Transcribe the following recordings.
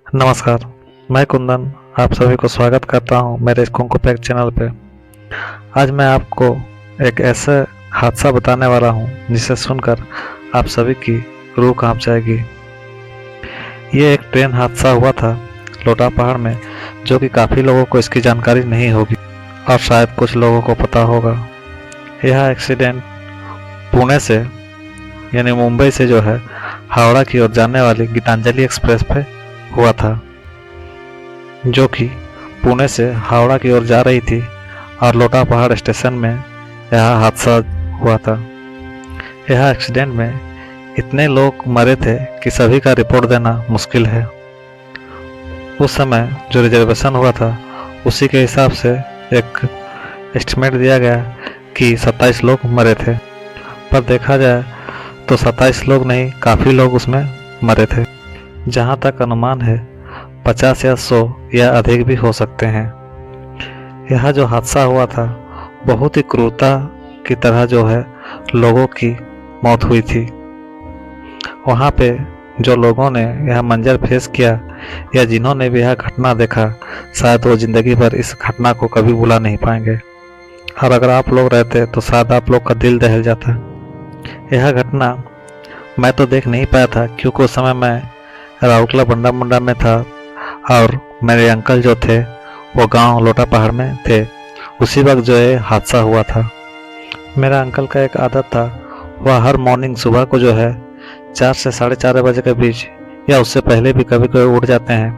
नमस्कार, मैं कुंदन आप सभी को स्वागत करता हूं मेरे इस कुंकू पैक चैनल पे। आज मैं आपको एक ऐसा हादसा बताने वाला हूं जिसे सुनकर आप सभी की रूह कांप जाएगी। ये एक ट्रेन हादसा हुआ था लोटा पहाड़ में, जो कि काफ़ी लोगों को इसकी जानकारी नहीं होगी और शायद कुछ लोगों को पता होगा। यह एक्सीडेंट पुणे से यानी मुंबई से जो है हावड़ा की ओर जाने वाली गीतांजलि एक्सप्रेस पे हुआ था, जो कि पुणे से हावड़ा की ओर जा रही थी और लोटा पहाड़ स्टेशन में यह हादसा हुआ था। यह एक्सीडेंट में इतने लोग मरे थे कि सभी का रिपोर्ट देना मुश्किल है। उस समय जो रिजर्वेशन हुआ था उसी के हिसाब से एक एस्टिमेट दिया गया कि 27 लोग मरे थे, पर देखा जाए तो 27 लोग नहीं, काफ़ी लोग उसमें मरे थे। जहाँ तक अनुमान है 50 या 100 या अधिक भी हो सकते हैं। यह जो हादसा हुआ था बहुत ही क्रूरता की तरह जो है लोगों की मौत हुई थी। वहाँ पे जो लोगों ने यह मंजर फेस किया या जिन्होंने भी यह घटना देखा, शायद वो ज़िंदगी भर इस घटना को कभी भुला नहीं पाएंगे। और अगर आप लोग रहते तो शायद आप लोग का दिल दहल जाता। यह घटना मैं तो देख नहीं पाया था क्योंकि उस समय मैं राउरकेला बंडा मुंडा में था और मेरे अंकल जो थे वो गांव लोटा पहाड़ में थे। उसी वक्त जो है हादसा हुआ था। मेरा अंकल का एक आदत था, वह हर मॉर्निंग सुबह को जो है 4 से 4:30 बजे के बीच या उससे पहले भी कभी कभी उठ जाते हैं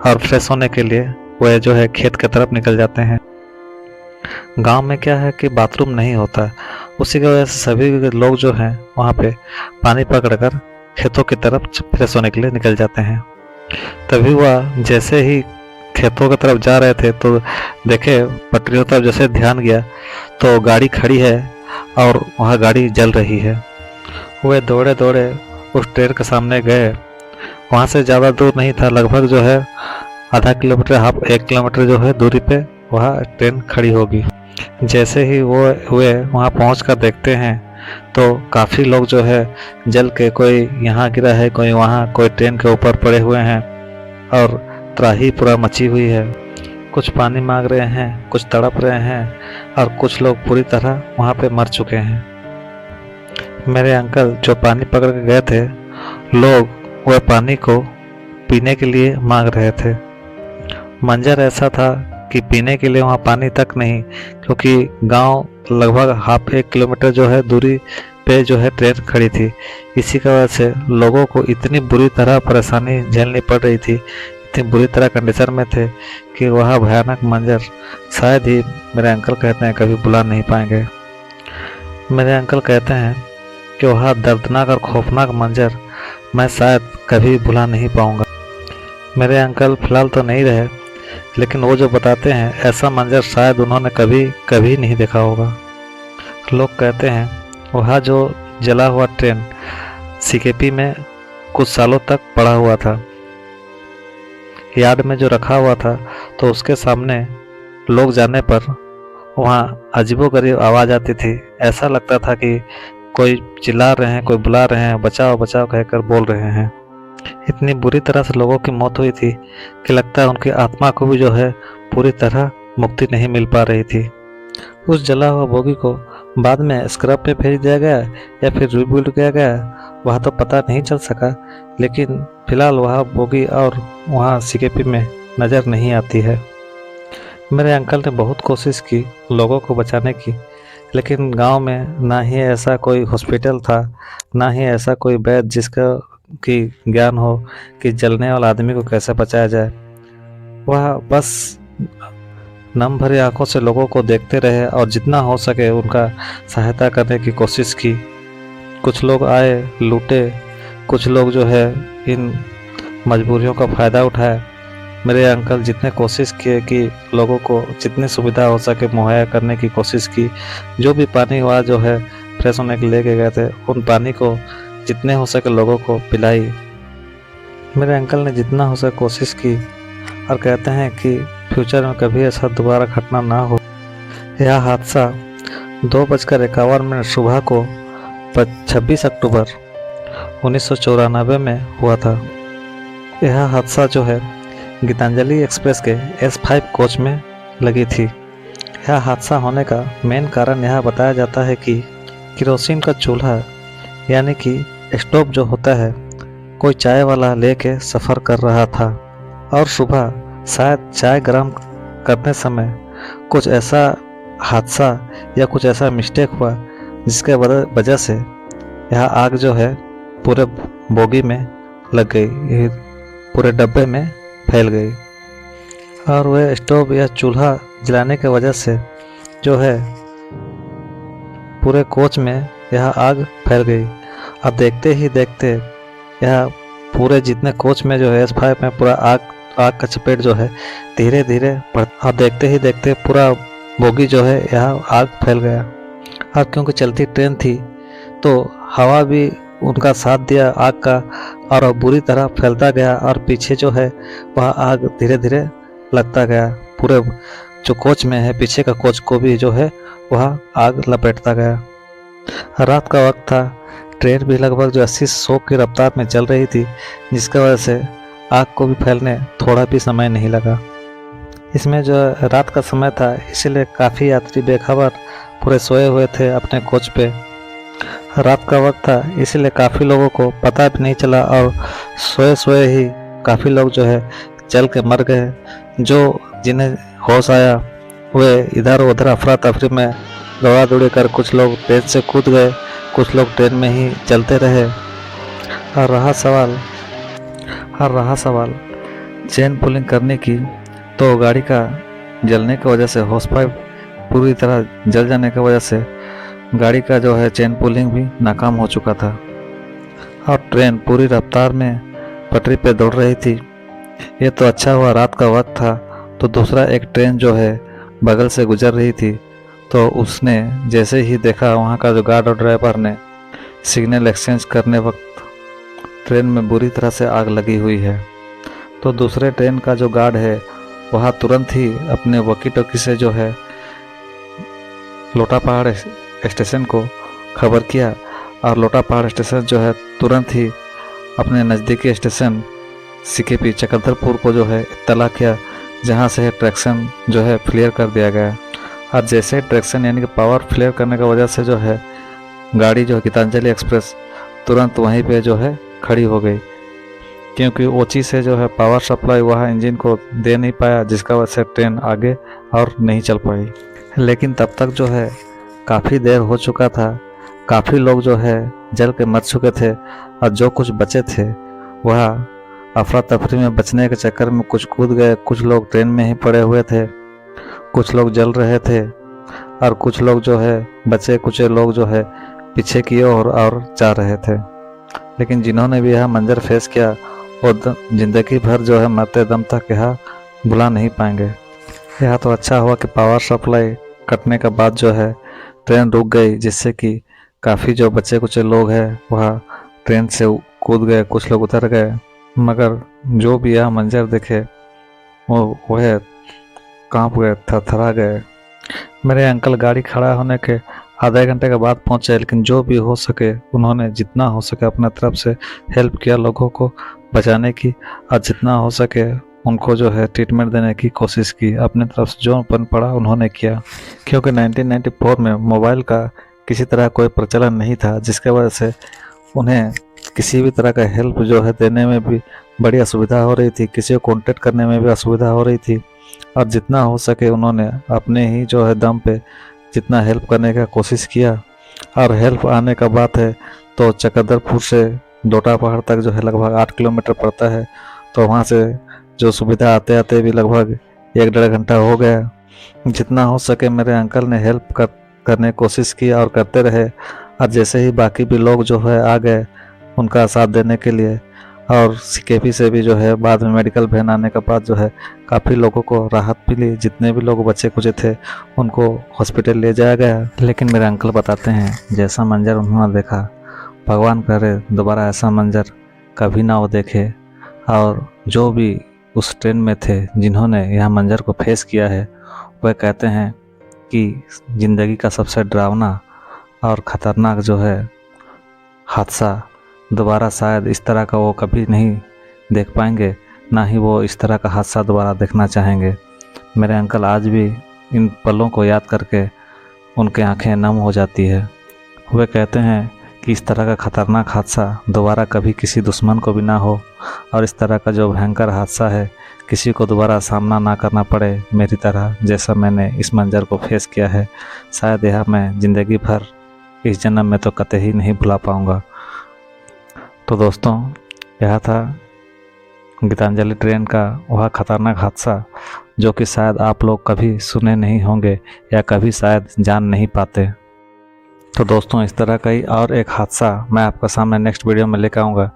और फ्रेश होने के लिए वह जो है खेत की तरफ निकल जाते हैं। गांव में क्या है कि बाथरूम नहीं होता, उसी की वजह से सभी लोग जो हैं वहाँ पे पानी पकड़कर खेतों की तरफ फ्रेश होने के लिए निकल जाते हैं। तभी वह जैसे ही खेतों की तरफ जा रहे थे तो देखे पटरियों तरफ जैसे ध्यान गया तो गाड़ी खड़ी है और वह गाड़ी जल रही है। वे दौड़े दौड़े उस ट्रेन के सामने गए। वहाँ से ज़्यादा दूर नहीं था, लगभग जो है आधा किलोमीटर, हाफ 1 किलोमीटर जो है दूरी पे वह ट्रेन खड़ी होगी। जैसे ही वो हुए वहाँ पहुँच कर देखते हैं तो काफ़ी लोग जो है जल के, कोई यहाँ गिरा है, कोई वहाँ, कोई ट्रेन के ऊपर पड़े हुए हैं और त्राही पूरा मची हुई है। कुछ पानी मांग रहे हैं, कुछ तड़प रहे हैं और कुछ लोग पूरी तरह वहाँ पे मर चुके हैं। मेरे अंकल जो पानी पकड़ के गए थे, लोग वह पानी को पीने के लिए मांग रहे थे। मंजर ऐसा था कि पीने के लिए वहाँ पानी तक नहीं, क्योंकि गांव लगभग हाफ 1 किलोमीटर जो है दूरी पे जो है ट्रेन खड़ी थी। इसी की वजह से लोगों को इतनी बुरी तरह परेशानी झेलनी पड़ रही थी, इतनी बुरी तरह कंडीशन में थे कि वह भयानक मंजर शायद ही मेरे अंकल कहते हैं कभी भुला नहीं पाएंगे। मेरे अंकल कहते हैं कि वह दर्दनाक और खौफनाक मंजर मैं शायद कभी भुला नहीं पाऊंगा। मेरे अंकल फिलहाल तो नहीं रहे, लेकिन वो जो बताते हैं ऐसा मंजर शायद उन्होंने कभी नहीं देखा होगा। लोग कहते हैं वह जो जला हुआ ट्रेन सीकेपी में कुछ सालों तक पड़ा हुआ था, यार्ड में जो रखा हुआ था, तो उसके सामने लोग जाने पर वहाँ अजीबोगरीब आवाज़ आती थी। ऐसा लगता था कि कोई चिल्ला रहे हैं, कोई बुला रहे हैं, बचाओ बचाओ कहकर बोल रहे हैं। इतनी बुरी तरह से लोगों की मौत हुई थी कि लगता है उनकी आत्मा को भी जो है पूरी तरह मुक्ति नहीं मिल पा रही थी। उस जला हुआ बोगी को बाद में स्क्रैप पे भेज दिया गया या फिर रिबिल्ड किया गया, वह तो पता नहीं चल सका, लेकिन फिलहाल वह बोगी और वहाँ सीकेपी में नज़र नहीं आती है। मेरे अंकल ने बहुत कोशिश की लोगों को बचाने की, लेकिन गांव में ना ही ऐसा कोई हॉस्पिटल था, ना ही ऐसा कोई वैद्य जिसका की ज्ञान हो कि जलने वाला आदमी को कैसे बचाया जाए। वह बस नम भरी आंखों से लोगों को देखते रहे और जितना हो सके उनका सहायता करने की कोशिश की। कुछ लोग आए, लूटे, कुछ लोग जो है इन मजबूरियों का फ़ायदा उठाए। मेरे अंकल जितने कोशिश किए कि लोगों को जितनी सुविधा हो सके मुहैया करने की कोशिश की। जो भी पानी हुआ जो है फ्रेश होने के लिए लेके गए थे, उन पानी को जितने हो सके लोगों को पिलाई। मेरे अंकल ने जितना हो सके कोशिश की और कहते हैं कि फ्यूचर में कभी ऐसा दोबारा घटना ना हो। यह हादसा 2:51 सुबह को 26 अक्टूबर 1994 में हुआ था। यह हादसा जो है गीतांजलि एक्सप्रेस के S5 कोच में लगी थी। यह हादसा होने का मेन कारण यह बताया जाता है कि केरोसिन का चूल्हा यानी कि स्टोव जो होता है, कोई चाय वाला लेके सफ़र कर रहा था और सुबह शायद चाय गर्म करने समय कुछ ऐसा हादसा या कुछ ऐसा मिस्टेक हुआ जिसके वजह से यह आग जो है पूरे बोगी में लग गई, पूरे डब्बे में फैल गई और वह स्टोव या चूल्हा जलाने की वजह से जो है पूरे कोच में यह आग फैल गई। अब देखते ही देखते यह पूरे जितने कोच में जो है S5 में पूरा आग का चपेट जो है धीरे धीरे अब देखते ही देखते पूरा बोगी जो है यह आग फैल गया। और क्योंकि चलती ट्रेन थी तो हवा भी उनका साथ दिया आग का और बुरी तरह फैलता गया और पीछे जो है वह आग धीरे धीरे लगता गया। पूरे जो कोच में है पीछे का कोच को भी जो है वह आग लपेटता गया। रात का वक्त था, ट्रेन भी लगभग जो 80 से 100 की रफ्तार में चल रही थी, जिसकी वजह से आग को भी फैलने थोड़ा भी समय नहीं लगा। इसमें जो रात का समय था इसीलिए काफ़ी यात्री बेखबर पूरे सोए हुए थे अपने कोच पे। रात का वक्त था इसीलिए काफ़ी लोगों को पता भी नहीं चला और सोए सोए ही काफ़ी लोग जो है जल के मर गए। जो जिन्हें होश आया वे इधर उधर अफरा तफरी में दौड़ा दौड़ी कर कुछ लोग ट्रेन से कूद गए, कुछ लोग ट्रेन में ही चलते रहे। और रहा सवाल चेन पुलिंग करने की, तो गाड़ी का जलने की वजह से हॉर्स पाइप पूरी तरह जल जाने की वजह से गाड़ी का जो है चेन पुलिंग भी नाकाम हो चुका था और ट्रेन पूरी रफ्तार में पटरी पे दौड़ रही थी। ये तो अच्छा हुआ रात का वक्त था, तो दूसरा एक ट्रेन जो है बगल से गुजर रही थी, तो उसने जैसे ही देखा वहाँ का जो गार्ड और ड्राइवर ने सिग्नल एक्सचेंज करने वक्त ट्रेन में बुरी तरह से आग लगी हुई है, तो दूसरे ट्रेन का जो गार्ड है वह तुरंत ही अपने वॉकी टॉकी से जो है लोटा पहाड़ स्टेशन को खबर किया और लोटा पहाड़ स्टेशन जो है तुरंत ही अपने नज़दीकी स्टेशन CKP चक्रधरपुर को जो है इत्तला किया, जहां से ट्रैक्शन जो है क्लियर कर दिया गया। और जैसे ट्रैक्शन यानी कि पावर क्लियर करने की वजह से जो है गाड़ी जो है गीतांजलि एक्सप्रेस तुरंत वहीं पे जो है खड़ी हो गई, क्योंकि ऊंची से जो है पावर सप्लाई वह इंजन को दे नहीं पाया, जिसका वजह से ट्रेन आगे और नहीं चल पाई। लेकिन तब तक जो है काफ़ी देर हो चुका था, काफ़ी लोग जो है जल के मर चुके थे और जो कुछ बचे थे वह अफरा तफरी में बचने के चक्कर में कुछ कूद गए, कुछ लोग ट्रेन में ही पड़े हुए थे, कुछ लोग जल रहे थे और कुछ लोग जो है बचे कुछ लोग जो है पीछे की ओर और जा रहे थे। लेकिन जिन्होंने भी यह मंजर फेस किया वो जिंदगी भर जो है मरते दम तक यह भुला नहीं पाएंगे। यह तो अच्छा हुआ कि पावर सप्लाई कटने के बाद जो है ट्रेन रुक गई, जिससे कि काफ़ी जो बचे कुछ लोग हैं वह ट्रेन से कूद गए, कुछ लोग उतर गए। मगर जो भी यह मंजर देखे वो वह कांप गए, थरथरा गए। मेरे अंकल गाड़ी खड़ा होने के आधे घंटे के बाद पहुंचे, लेकिन जो भी हो सके उन्होंने जितना हो सके अपने तरफ से हेल्प किया लोगों को बचाने की, और जितना हो सके उनको जो है ट्रीटमेंट देने की कोशिश की। अपने तरफ से जो बन पड़ा उन्होंने किया, क्योंकि 1994 में मोबाइल का किसी तरह कोई प्रचलन नहीं था, जिसके वजह से उन्हें किसी भी तरह का हेल्प जो है देने में भी बड़ी असुविधा हो रही थी, किसी को कॉन्टेक्ट करने में भी असुविधा हो रही थी। और जितना हो सके उन्होंने अपने ही जो है दम पे जितना हेल्प करने का कोशिश किया। और हेल्प आने का बात है तो चक्रधरपुर से लोटा पहाड़ तक जो है लगभग 8 किलोमीटर पड़ता है, तो वहाँ से जो सुविधा आते आते भी लगभग 1-1.5 घंटा हो गया। जितना हो सके मेरे अंकल ने हेल्प करने की कोशिश की और करते रहे, और जैसे ही बाकी भी लोग जो है आ गए उनका साथ देने के लिए, और CKP से भी जो है बाद में मेडिकल वैन आने के बाद जो है काफ़ी लोगों को राहत मिली। जितने भी लोग बचे कुछ थे उनको हॉस्पिटल ले जाया गया। लेकिन मेरे अंकल बताते हैं जैसा मंजर उन्होंने देखा, भगवान करे दोबारा ऐसा मंजर कभी ना वो देखे। और जो भी उस ट्रेन में थे जिन्होंने यह मंजर को फेस किया है, वह कहते हैं कि ज़िंदगी का सबसे डरावना और ख़तरनाक जो है हादसा दोबारा शायद इस तरह का वो कभी नहीं देख पाएंगे, ना ही वो इस तरह का हादसा दोबारा देखना चाहेंगे। मेरे अंकल आज भी इन पलों को याद करके उनकी आंखें नम हो जाती है। वे कहते हैं कि इस तरह का खतरनाक हादसा दोबारा कभी किसी दुश्मन को भी ना हो, और इस तरह का जो भयंकर हादसा है किसी को दोबारा सामना ना करना पड़े मेरी तरह, जैसा मैंने इस मंजर को फेस किया है। शायद यह मैं ज़िंदगी भर इस जन्म में तो कतई नहीं भुला पाऊँगा। तो दोस्तों, यह था गीतांजलि ट्रेन का वह खतरनाक हादसा जो कि शायद आप लोग कभी सुने नहीं होंगे या कभी शायद जान नहीं पाते। तो दोस्तों, इस तरह का ही और एक हादसा मैं आपका सामने नेक्स्ट वीडियो में लेकर आऊँगा,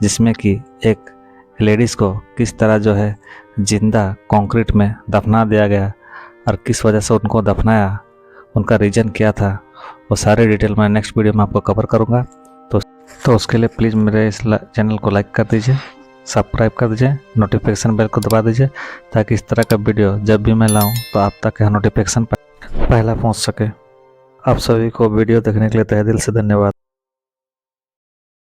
जिसमें कि एक लेडीज़ को किस तरह जो है जिंदा कंक्रीट में दफना दिया गया और किस वजह से उनको दफनाया, उनका रीज़न क्या था, वो सारे डिटेल मैं नेक्स्ट वीडियो में आपको कवर करूँगा। तो उसके लिए प्लीज़ मेरे इस चैनल को लाइक कर दीजिए, सब्सक्राइब कर दीजिए, नोटिफिकेशन बेल को दबा दीजिए, ताकि इस तरह का वीडियो जब भी मैं लाऊं तो आप तक यह नोटिफिकेशन पहला पहुंच सके। आप सभी को वीडियो देखने के लिए तहे दिल से धन्यवाद।